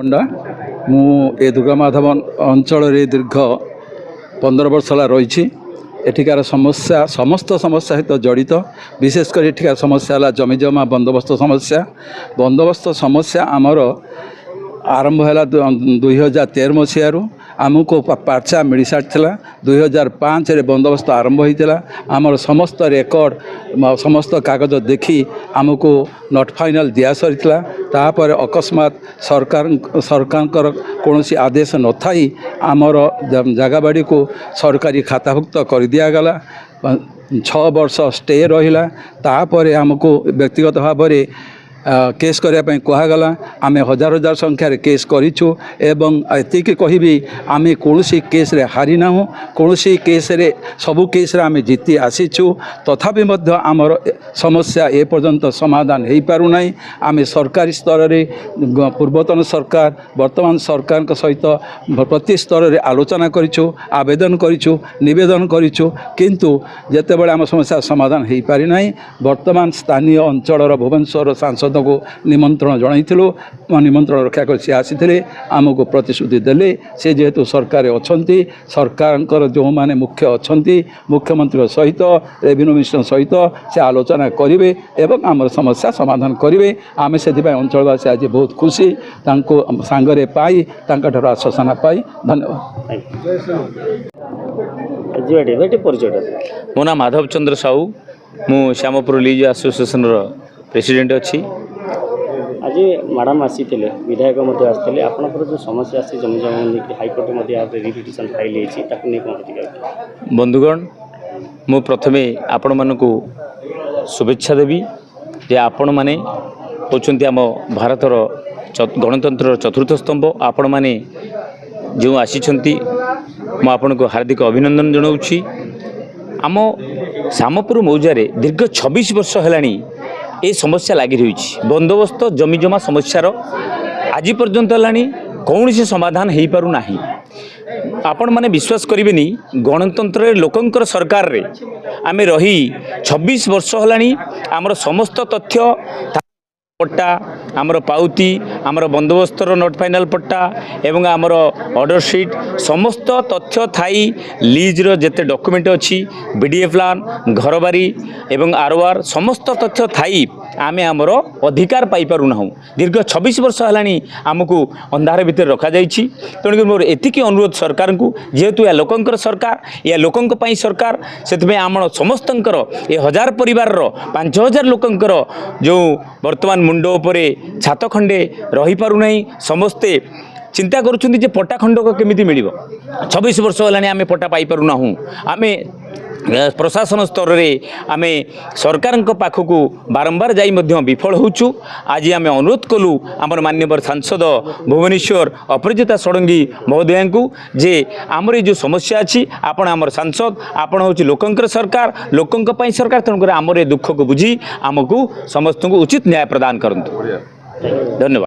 पंडा मु ए दुर्गामाधव अंचल दीर्घ 15 वर्ष रही एठिकार समस्या समस्त समस्या सहित जड़ित विशेषकर एठिकार समस्या है जमी जमा बंदोबस्त समस्या आमर आरंभ है 2013 मसीह आमको पर्चा मिल सारी 2005 रे बंदोबस्त आरंभ होता आमर समस्त रेकर्ड समस्त कागज देखी आमको नॉट फाइनल दिया सरी तापर अकस्मात सरकार कौन आदेश न थाई आमर जगह बाड़ी को सरकारी खाताभुक्त कर दिगला 6 वर्ष स्टे रहा तापर आमको व्यक्तिगत भाव में केस करने कहगला आम हजार हजार संख्यार केस करूँ एवं एतिक कहि आम कौन केस रे हारी ना कौन केस रे सबू केस रे आम जीति आसीचु तथापि मध्य आमर समस्या ए पर्यंत समाधान हो पारना आम सरकारी स्तर में पूर्वतन सरकार वर्तमान सरकार सहित प्रति स्तर में आलोचना करूँ आवेदन करूँ नवेदन करूँ किंतु जिते बड़े आम समस्या समाधान हो पारिना वर्तमान स्थानीय अंचल भुवनेश्वर सांसद को निमंत्रण जनइथिलु निमंत्रण रक्षा कर सी आसी आमको प्रतिश्रुति देले से जेहेतु सरकार अच्छी सरकार जो माने मुख्य अच्छा मुख्यमंत्री सहित रेवेन्यू मिनिस्टर सहित से आलोचना करेंगे एवं आम समस्या समाधान करेंगे आम से अंचलवासी आज बहुत खुशी सांगरे पाई आश्वासन पाई धन्यवाद। मो ना माधव चंद्र साहू मु श्यामपुर लीज एसोसिएशन प्रेसिडेंट अच्छी आज मैडम आसी विधायक आसते आपंकर जो समस्या आसी जमी जमा हाइकोर्ट रिपिटिशन फाइल होती बंधुगण मु प्रथमे आपण मानक शुभेच्छा देवी जे आपण माने होचंती आम भारतर गणतंत्र चतुर्थ स्तंभ आपण माने जो आसी मु आपण को हार्दिक अभिनंदन जनाऊँगी। आम श्यामपुर मौजारे दीर्घ 26 वर्ष है ये समस्या लगी रही बंदोबस्त जमी जमा समस्यार आज पर्यंत है कौन से समाधान हो पारना आपण माने विश्वास करेंगे गणतंत्र लोकंकर सरकार रे आम रही 26 वर्ष है आमर समस्त तथ्य पट्टा आमर पाउती आमर बंदोबस्तर नोट फाइनल पट्टा एवं आमर ऑर्डर शीट समस्त तथ्य थाई लीज्र जेते डॉक्यूमेंट अच्छी बीडीए प्लान घरबारी एवं आरओआर समस्त तथ्य थाई आम आमर अधिकार पाई पारु ना दीर्घ 26 वर्ष है आमको अंधार भितर रखा जाइए तेणुक मोर एतिकी अनुरोध सरकार को जेहेतु या लोकंकर सरकार या लोकंक पई सरकार से आम समस्तंकर ये 1000 परिवार 5000 लोकंकर जो वर्तमान मुंड उपरे छात खंडे रही पारु नहीं समस्ते चिंता करुछुंती जे पट्टा खंडक केमिति मिलिबो 26 वर्ष होलानी आमे पट्टा पाई पारु ना आमे प्रशासन स्तर में आम सरकार पाखक बारंबार जाई मध्य विफल होचु। आज आम अनुरोध कलु आमर माननीय सांसद भुवनेश्वर अपराजिता षडंगी महोदया को जे आमर जो समस्या अच्छी आपण आमर सांसद आपण हूँ लोकंकर सरकार लोकंक पई सरकार तेणुकर आमर दुख को बुझी आमको समस्त को उचित न्याय प्रदान करंतु। धन्यवाद।